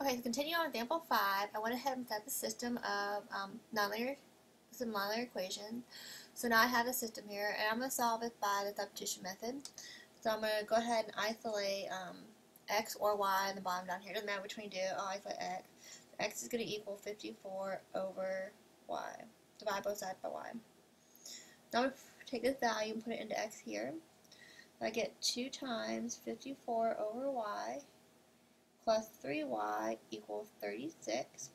Okay, to continue on example 5, I went ahead and set the system of nonlinear equation. So now I have a system here, and I'm going to solve it by the substitution method. So I'm going to go ahead and isolate x or y in the bottom down here. It doesn't matter which one you do, I'll isolate x. X is going to equal 54 over y. Divide both sides by y. Now I'm going to take this value and put it into x here. So I get 2 times 54 over y plus 3y equals 36.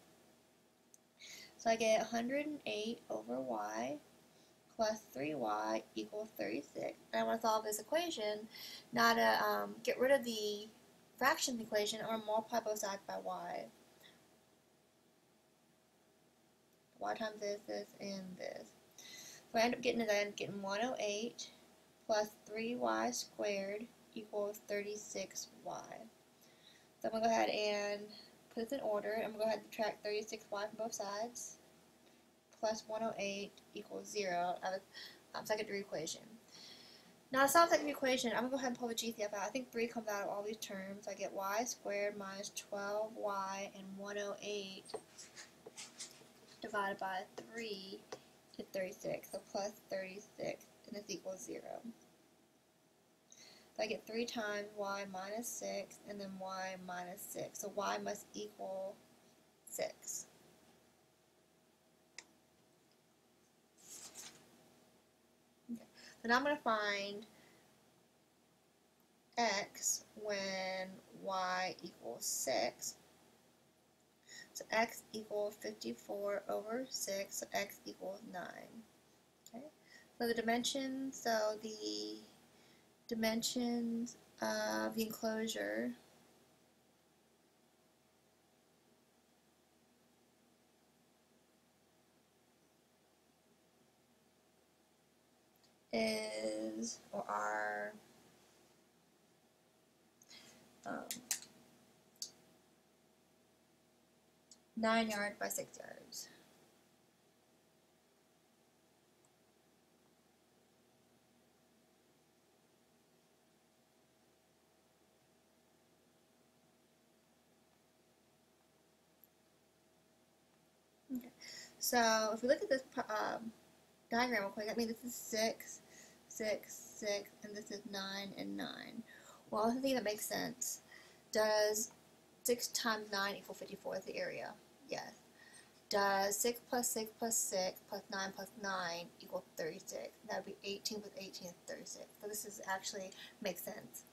So I get 108 over y plus 3y equals 36. And I want to solve this equation. Now to get rid of the fraction equation, I'm going to multiply both sides by y. Y times this, and this. So I end up getting 108 plus 3y squared equals 36y. So I'm going to go ahead and put this in order. I'm going to go ahead and subtract 36y from both sides. Plus 108 equals 0 out of secondary equation. Now to solve the secondary equation, I'm going to go ahead and pull the GCF out. I think 3 comes out of all these terms. I get y squared minus 12y and 108 divided by 3 is 36. So plus 36, and this equals 0. So I get 3 times y minus 6, and then y minus 6. So y must equal 6. Okay. So now I'm going to find x when y equals 6. So x equals 54 over 6, so x equals 9. Okay. So the dimensions of the enclosure is, or are, 9 yards by 6 yards. Okay. So if we look at this diagram real quick, that means this is 6, 6, 6, and this is 9 and 9. Well, I think that makes sense. Does 6 times 9 equal 54 is the area? Yes. Does 6 plus 6 plus 6 plus 9 plus 9 equal 36? That would be 18 plus 18 is 36. So this is actually makes sense.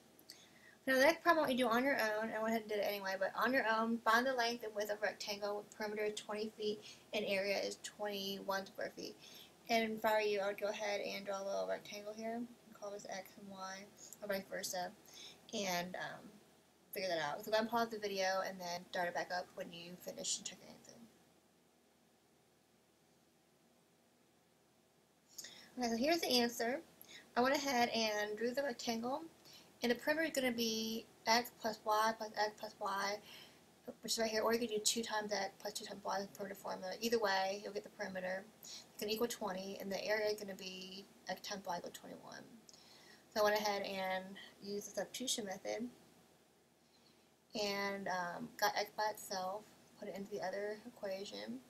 Now the next problem you do on your own, I went ahead and did it anyway, but on your own, find the length and width of a rectangle with perimeter is 20 feet and area is 21 square feet. And if I were you, I would go ahead and draw a little rectangle here, and call this X and Y, or vice versa, and figure that out. So go ahead and pause the video and then start it back up when you finish and check the answer. Okay, so here's the answer. I went ahead and drew the rectangle, and the perimeter is going to be x plus y plus x plus y, which is right here, or you could do 2 times x plus 2 times y as the perimeter formula. Either way, you'll get the perimeter. It's going to equal 20, and the area is going to be x times y equals 21. So I went ahead and used the substitution method, and got x by itself, put it into the other equation.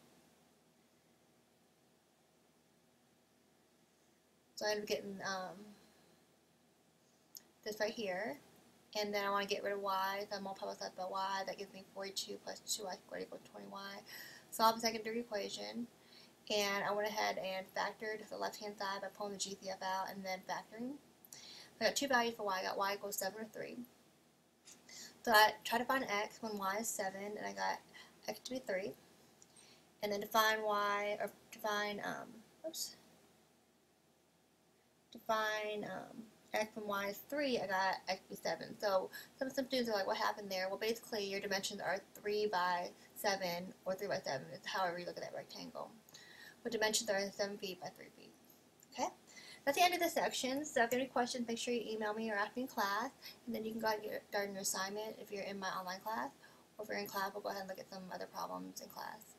So I ended up getting this right here, and then I want to get rid of y, so I multiply both sides by y. That gives me 42 plus 2y squared equals 20y. Solve the secondary equation, and I went ahead and factored the left hand side by pulling the GCF out and then factoring. I got 2 values for y. I got y equals 7 or 3. So I tried to find x when y is 7, and I got x to be 3. And then to find y, or to find, x when y is 3, I got x to be 7. So some students are like, what happened there? Well, basically your dimensions are 3 by 7 or 3 by 7. It's however you look at that rectangle. But dimensions are 7 feet by 3 feet. Okay? That's the end of this section. So if you have any questions, make sure you email me or ask me in class. And then you can go ahead and get started on your assignment if you're in my online class. Or if you're in class, we'll go ahead and look at some other problems in class.